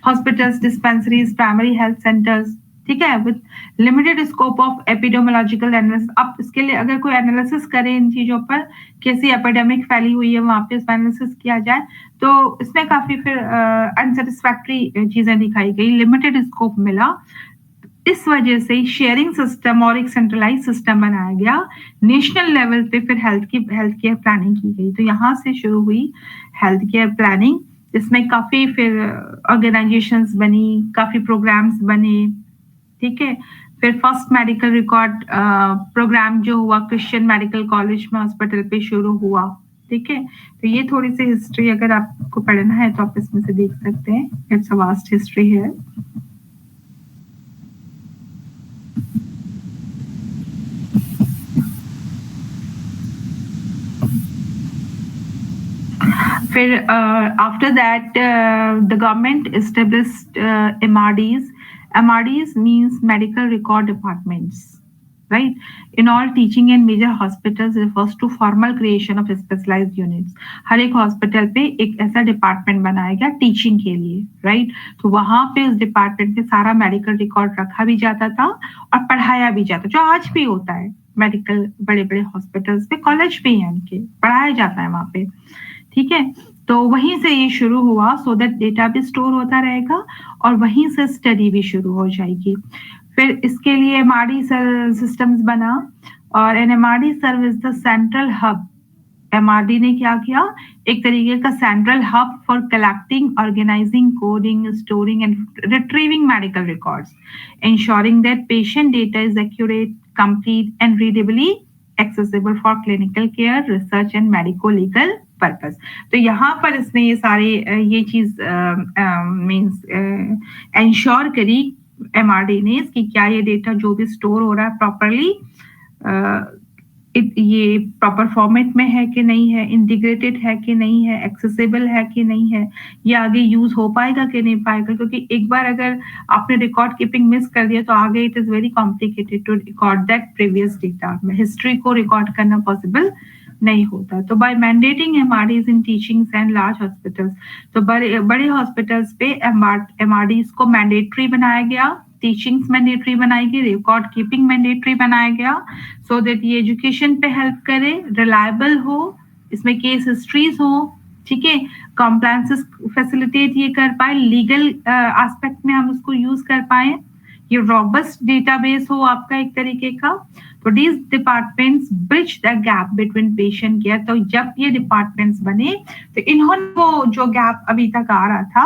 Hospitals, dispensaries, primary health centres, ठीक है, with limited scope of epidemiological analysis. अब इसके लिए अगर कोई एनालिसिस करे इन चीजों पर, कैसी एपिडेमिक फैली हुई है वहां पे उसका एनालिसिस किया जाए, तो इसमें काफी फिर अनसेटिस्फैक्टरी चीजें दिखाई गई, लिमिटेड स्कोप मिला. इस वजह से शेयरिंग सिस्टम और एक सेंट्रलाइज सिस्टम बनाया गया. नेशनल लेवल पे फिर हेल्थ केयर प्लानिंग की गई. तो यहाँ से शुरू हुई हेल्थ केयर प्लानिंग, जिसमें काफी फिर ऑर्गेनाइजेशंस बनी, काफी प्रोग्राम्स बने, ठीक है. फिर फर्स्ट मेडिकल रिकॉर्ड प्रोग्राम जो हुआ क्रिश्चियन मेडिकल कॉलेज में हॉस्पिटल पे शुरू हुआ, ठीक है. तो ये थोड़ी सी हिस्ट्री अगर आपको पढ़ना है तो आप इसमें से देख सकते हैं. इट्स अ वास्ट हिस्ट्री है. फिर after that the government established MRDs. MRDs means medical record departments, right? In all teaching and major hospitals refers to formal creation of specialized units. हर एक हॉस्पिटल पे एक ऐसा डिपार्टमेंट बनाया गया teaching के लिए, राइट? तो वहां पे उस डिपार्टमेंट में सारा मेडिकल रिकॉर्ड रखा भी जाता था और पढ़ाया भी जाता, जो आज भी होता है. मेडिकल बड़े बड़े हॉस्पिटल्स पे, कॉलेज भी है उनके, पढ़ाया जाता है वहां पे, ठीक है. तो वहीं से ये शुरू हुआ, सो दैट डेटा भी स्टोर होता रहेगा और वहीं से स्टडी भी शुरू हो जाएगी. फिर इसके लिए एमआरडी सिस्टम्स बना और an MRD serve is the central hub. MRD ने क्या किया, एक तरीके का central hub for collecting, organising, coding, storing and retrieving medical records, ensuring that patient data is accurate, complete and readably accessible for clinical care, research and medico-legal purpose. तो यहाँ पर इसने ये सारे ये चीज मीन्स इंश्योर करी एमआरडी ने कि क्या ये डेटा जो भी स्टोर हो रहा है प्रॉपरली, ये प्रॉपर फॉर्मेट में है कि नहीं है, इंटीग्रेटेड है कि नहीं है, एक्सेसिबल है कि नहीं है, ये आगे यूज हो पाएगा कि नहीं पाएगा. क्योंकि एक बार अगर आपने रिकॉर्ड कीपिंग मिस कर दिया तो आगे it is very complicated to record that previous data. History को रिकॉर्ड करना पॉसिबल नहीं होता. तो by mandating MRDs in teachings and large hospitals, तो बड़े हॉस्पिटल्स पे एमआरडीज को मैंडेटरी बनाया गया, टीचिंग्स मैंडेटरी बनाई गई, रिकॉर्ड कीपिंग मैंडेटरी बनाया गया, सो दैट ये एजुकेशन पे हेल्प करे, रिलायबल हो, इसमें केस हिस्ट्रीज हो, ठीक है, कॉम्प्लायंसेस फैसिलिटेट ये कर पाए, लीगल एस्पेक्ट में हम उसको यूज कर पाए, ये रॉबस्ट डेटाबेस हो आपका एक तरीके का. तो these departments bridge the gap between patient care. तो जब ये डिपार्टमेंट्स बने तो इन्होंने वो जो गैप अभी तक आ रहा था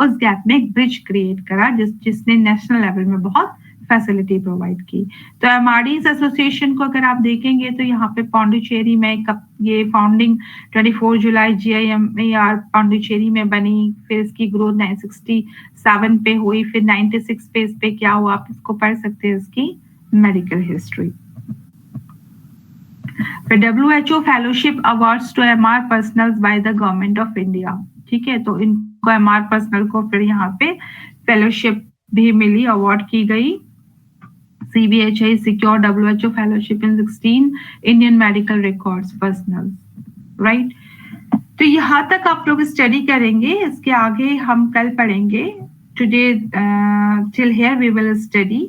उस गैप में एक ब्रिज क्रिएट करा, जिसने नेशनल लेवल में बहुत फैसिलिटी प्रोवाइड की. तो एमआरडीज एसोसिएशन को अगर आप देखेंगे तो यहाँ पे पौंडीचेरी में ये फाउंडिंग 24 जुलाई GIMAR पौंडीचेरी में बनी. फिर इसकी ग्रोथ 967 पे हुई, फिर 96 पे इस पे क्या हुआ, आप इसको पढ़ सकते हैं इसकी मेडिकल हिस्ट्री. फिर WHO fellowship awards to MR personnels by the government of India, ठीक है. तो इनको MR पर्सनल को फिर यहाँ पे फेलोशिप भी मिली, अवार्ड की गई. CBHI secured WHO fellowship in 16 Indian medical records personnel, right? तो यहाँ तक आप लोग स्टडी करेंगे, इसके आगे हम कल पढ़ेंगे. Today till here we will study